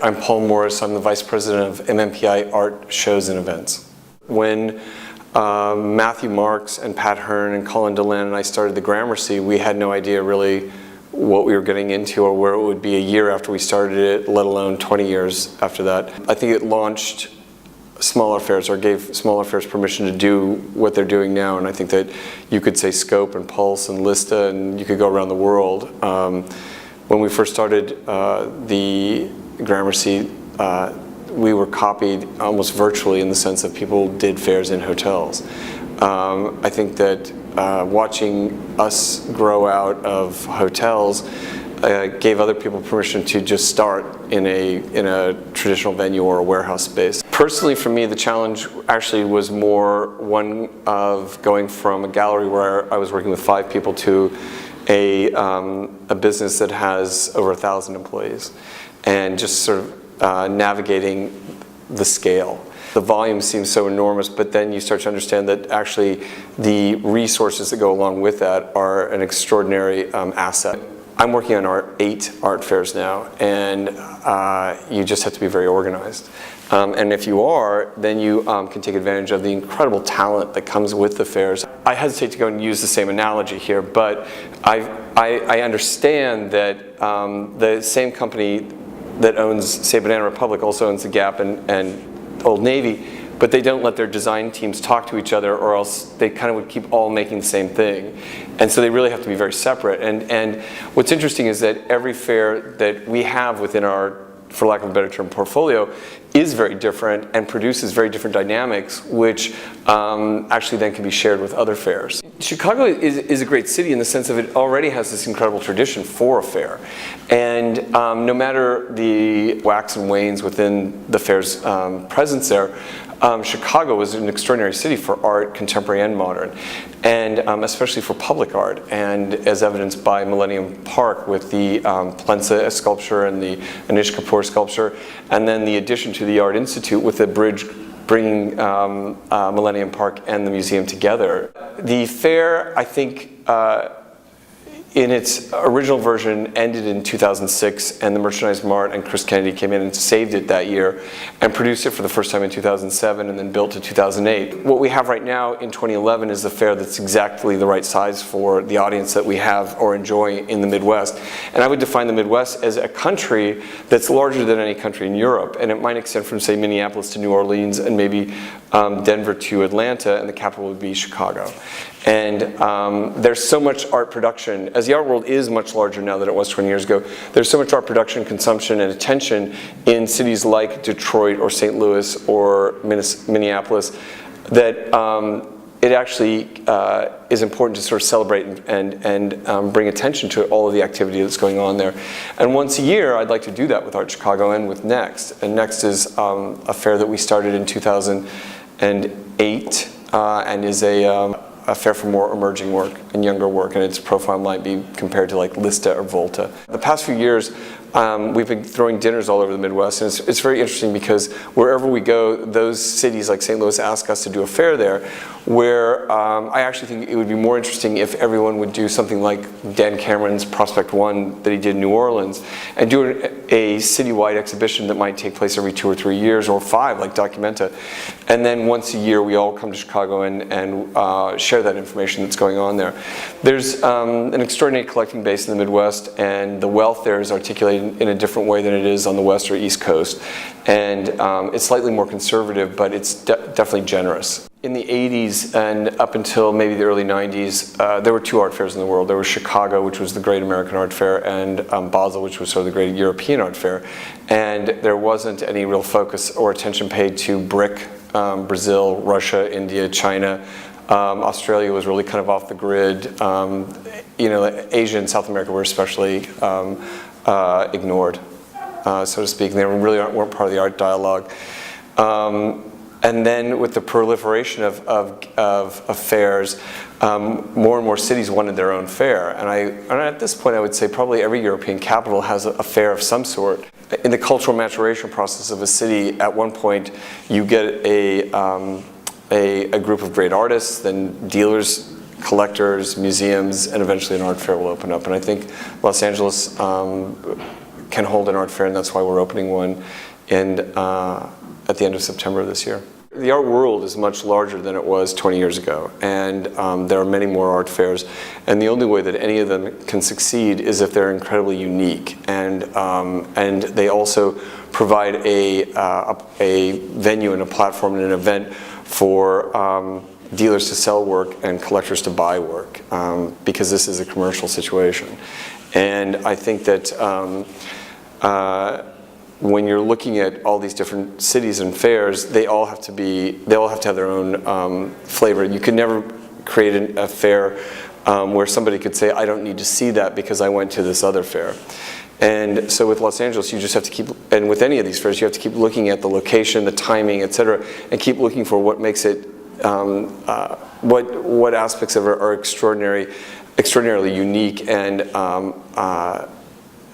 I'm Paul Morris. I'm the Vice President of MMPI Art Shows and Events. When Matthew Marks and Pat Hearn and Colin Delan and I started the Gramercy, we had no idea really what we were getting into or where it would be a year after we started it, let alone 20 years after that. I think it launched smaller fairs, or gave smaller fairs permission to do what they're doing now, and I think that you could say Scope and Pulse and Lista, and you could go around the world. When we first started the Gramercy, we were copied almost virtually in the sense that people did fairs in hotels. I think that watching us grow out of hotels gave other people permission to just start in a traditional venue or a warehouse space. Personally, for me, the challenge actually was more one of going from a gallery where I was working with 5 people to a business that has over 1,000 employees, and just sort of navigating the scale. The volume seems so enormous, but then you start to understand that actually the resources that go along with that are an extraordinary asset. I'm working on 8 art fairs now, and you just have to be very organized. And if you are, then you can take advantage of the incredible talent that comes with the fairs. I hesitate to go and use the same analogy here, but I understand that the same company that owns, say, Banana Republic also owns the Gap and Old Navy, but they don't let their design teams talk to each other, or else they kind of would keep all making the same thing. And so they really have to be very separate. And what's interesting is that every fair that we have within our, for lack of a better term, portfolio is very different and produces very different dynamics, which actually then can be shared with other fairs. Chicago is a great city in the sense of it already has this incredible tradition for a fair. And no matter the wax and wanes within the fair's presence there, Chicago is an extraordinary city for art, contemporary and modern, and especially for public art, and as evidenced by Millennium Park with the Plensa sculpture and the Anish Kapoor sculpture, and then the addition to the Art Institute with the bridge bringing Millennium Park and the museum together. The fair, I think, in its original version ended in 2006, and the Merchandise Mart and Chris Kennedy came in and saved it that year and produced it for the first time in 2007 and then built in 2008. What we have right now in 2011 is a fair that's exactly the right size for the audience that we have or enjoy in the Midwest. And I would define the Midwest as a country that's larger than any country in Europe, and it might extend from, say, Minneapolis to New Orleans and maybe Denver to Atlanta, and the capital would be Chicago. And there's so much art production. As the art world is much larger now than it was 20 years ago, there's so much art production, consumption, and attention in cities like Detroit or St. Louis or Minneapolis that it actually is important to sort of celebrate and bring attention to all of the activity that's going on there. And once a year, I'd like to do that with Art Chicago and with Next. And Next is a fair that we started in 2008 and is a fair for more emerging work and younger work, and its profile might be compared to like Lista or Volta. The past few years, we've been throwing dinners all over the Midwest, and it's very interesting because wherever we go, those cities like St. Louis ask us to do a fair there, where I actually think it would be more interesting if everyone would do something like Dan Cameron's Prospect One that he did in New Orleans, and do a citywide exhibition that might take place every 2 or 3 years, or 5 like Documenta. And then once a year we all come to Chicago and share that information that's going on there. There's an extraordinary collecting base in the Midwest, and the wealth there is articulated in a different way than it is on the West or East Coast. And it's slightly more conservative, but it's definitely generous. In the 80s and up until maybe the early 90s, there were 2 art fairs in the world. There was Chicago, which was the great American art fair, and Basel, which was sort of the great European art fair. And there wasn't any real focus or attention paid to BRIC, Brazil, Russia, India, China. Australia was really kind of off the grid. You know, Asia and South America were especially ignored, so to speak. They really weren't part of the art dialogue. And then with the proliferation of fairs, more and more cities wanted their own fair. And at this point I would say probably every European capital has a fair of some sort. In the cultural maturation process of a city, at one point you get a group of great artists, then dealers, collectors, museums, and eventually an art fair will open up. And I think Los Angeles can hold an art fair, and that's why we're opening one at the end of September this year. The art world is much larger than it was 20 years ago, and there are many more art fairs, and the only way that any of them can succeed is if they're incredibly unique, and they also provide a venue and a platform and an event for dealers to sell work and collectors to buy work, because this is a commercial situation. And I think that when you're looking at all these different cities and fairs, they all have to have their own flavor. You could never create a fair where somebody could say, I don't need to see that because I went to this other fair. And so with Los Angeles, you just have to keep, and with any of these fairs, you have to keep looking at the location, the timing, et cetera, and keep looking for what makes it, what aspects of it are extraordinarily unique, and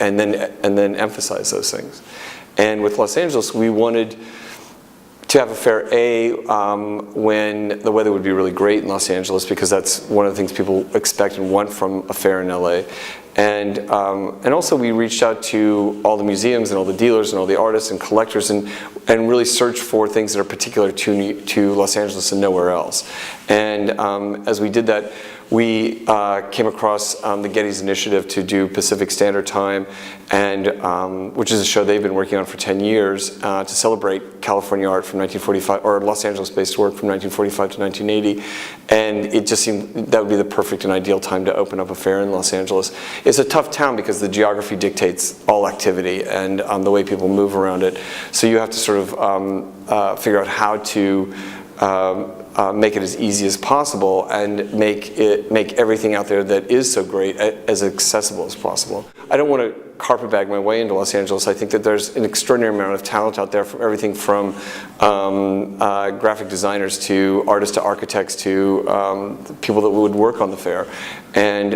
then emphasize those things. And with Los Angeles, we wanted to have a fair when the weather would be really great in Los Angeles, because that's one of the things people expect and want from a fair in LA. And also we reached out to all the museums and all the dealers and all the artists and collectors, and really searched for things that are particular to Los Angeles and nowhere else. And as we did that, we came across the Getty's initiative to do Pacific Standard Time, and which is a show they've been working on for 10 years to celebrate California art from 1945, or Los Angeles-based work from 1945 to 1980. And it just seemed that would be the perfect and ideal time to open up a fair in Los Angeles. It's a tough town because the geography dictates all activity and the way people move around it. So you have to sort of figure out how to make it as easy as possible and make everything out there that is so great as accessible as possible. I don't want to carpetbag my way into Los Angeles. I think that there's an extraordinary amount of talent out there, from everything from graphic designers to artists to architects to people that would work on the fair. And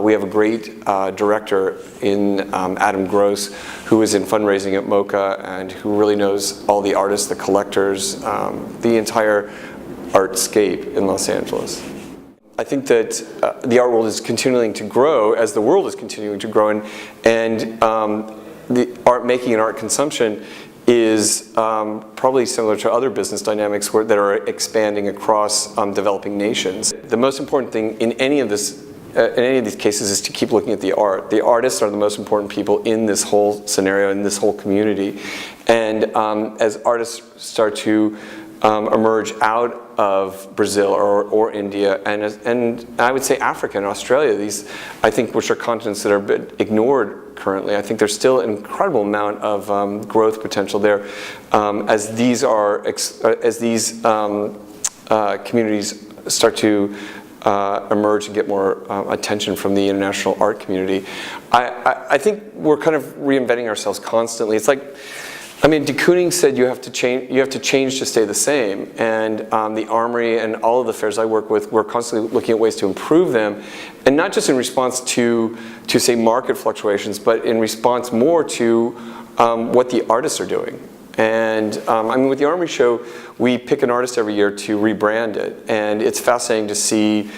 we have a great director in Adam Gross, who is in fundraising at MoCA and who really knows all the artists, the collectors, the entire artscape in Los Angeles. I think that the art world is continuing to grow as the world is continuing to grow, and the art making and art consumption is probably similar to other business dynamics that are expanding across developing nations. The most important thing in any of these cases is to keep looking at the art. The artists are the most important people in this whole scenario, in this whole community. And as artists start to emerge out of Brazil or India, and I would say Africa and Australia, these, I think, which are continents that are a bit ignored currently. I think there's still an incredible amount of growth potential there as these communities start to emerge and get more attention from the international art community. I think we're kind of reinventing ourselves constantly. It's like, I mean, de Kooning said you have to change to stay the same, and the Armory and all of the fairs I work with, we're constantly looking at ways to improve them, and not just in response to say market fluctuations, but in response more to what the artists are doing. And I mean, with the Armory show, we pick an artist every year to rebrand it, and it's fascinating to see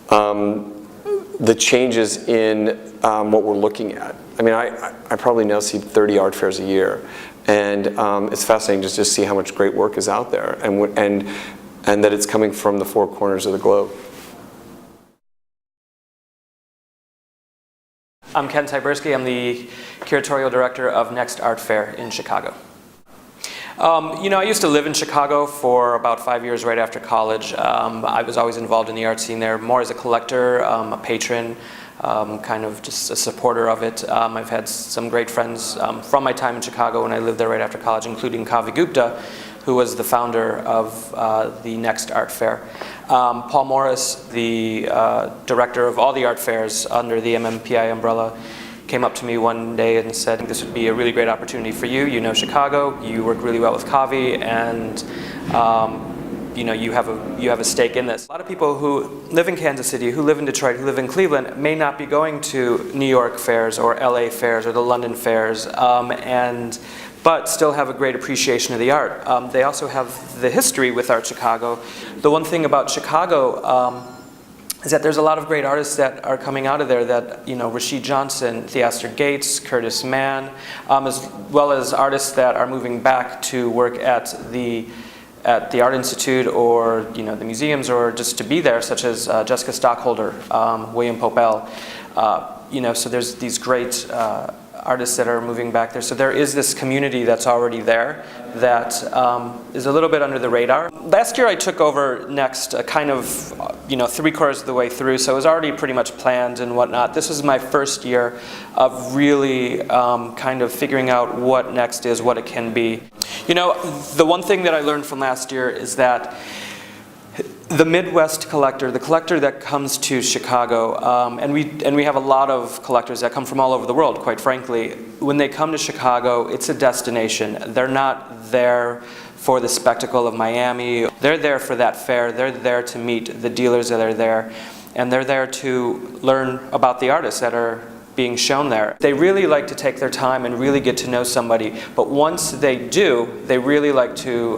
the changes in what we're looking at. I mean, I probably now see 30 art fairs a year. And it's fascinating just to see how much great work is out there, and that it's coming from the four corners of the globe. I'm Ken Tyburski. I'm the curatorial director of Next Art Fair in Chicago. You know, I used to live in Chicago for about 5 years right after college. I was always involved in the art scene there, more as a collector, a patron, kind of just a supporter of it. I've had some great friends from my time in Chicago when I lived there right after college, including Kavi Gupta, who was the founder of the Next Art Fair. Paul Morris, the director of all the art fairs under the MMPI umbrella, came up to me one day and said, this would be a really great opportunity for you. You know Chicago, you work really well with Kavi, and you know, you have a stake in this. A lot of people who live in Kansas City, who live in Detroit, who live in Cleveland may not be going to New York fairs or LA fairs or the London fairs, but still have a great appreciation of the art. They also have the history with Art Chicago. The one thing about Chicago is that there's a lot of great artists that are coming out of there that, Rashid Johnson, Theaster Gates, Curtis Mann, as well as artists that are moving back to work at the Art Institute or, the museums, or just to be there, such as Jessica Stockholder, William Popel. So there's these great artists that are moving back there. So there is this community that's already there that is a little bit under the radar. Last year I took over Next kind of, 3/4 of the way through, so it was already pretty much planned and whatnot. This was my first year of really kind of figuring out what Next is, what it can be. The one thing that I learned from last year is that the Midwest collector, the collector that comes to Chicago, and we have a lot of collectors that come from all over the world, quite frankly. When they come to Chicago, it's a destination. They're not there for the spectacle of Miami. They're there for that fair. They're there to meet the dealers that are there, and they're there to learn about the artists that are being shown there. They really like to take their time and really get to know somebody, but once they do, they really like to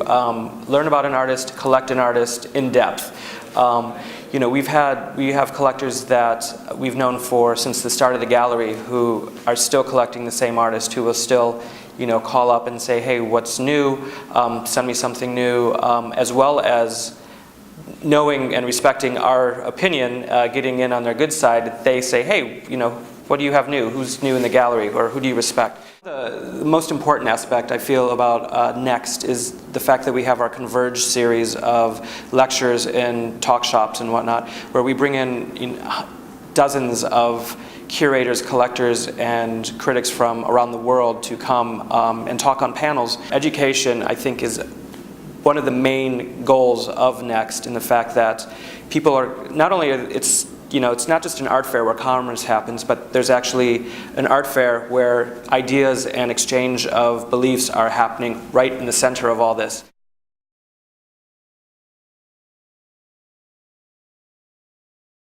learn about an artist, collect an artist in depth. We have collectors that we've known for since the start of the gallery who are still collecting the same artist, who will still call up and say, hey, what's new, send me something new, as well as knowing and respecting our opinion, getting in on their good side. They say, hey, what do you have new? Who's new in the gallery, or who do you respect? The most important aspect I feel about Next is the fact that we have our Converge series of lectures and talk shops and whatnot, where we bring in dozens of curators, collectors, and critics from around the world to come and talk on panels. Education, I think, is one of the main goals of Next, in the fact that people are, not only it's not just an art fair where commerce happens, but there's actually an art fair where ideas and exchange of beliefs are happening right in the center of all this.